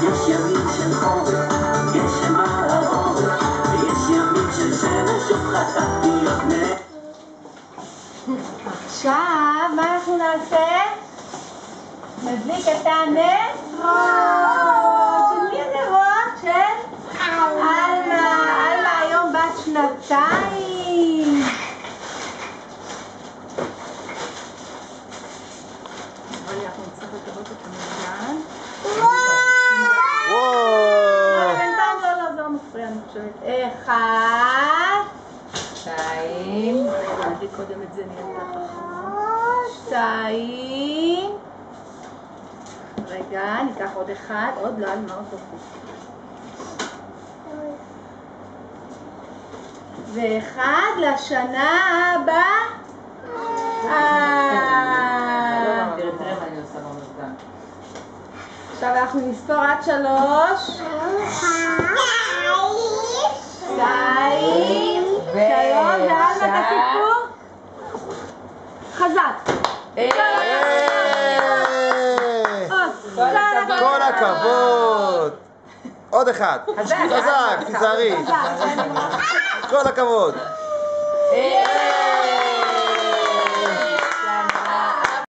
יש ימים של חורף, גשם על העורף, ויש ימים של שמש וחטפתי יבנה. עכשיו, מה אנחנו נעשה? נדליק את הנרות. של מי הנרות? של אלמה. אלמה היום בת 2. אנחנו נצטרך לטבות את המזגן. בינתיים זה לא מפריע, אני חושבת. 1, 2. נדליק קודם את זה, נהיה ככה. 2. רגע, ניקח עוד 1. עוד לא, אני לא רוצה. ו1 לשנה הבאה. עכשיו אנחנו נספור עד 3. 2. 3. ואלמה תסיפור חזק. כל הכבוד. עוד 1. חזק, תיזהרי. כל הכבוד.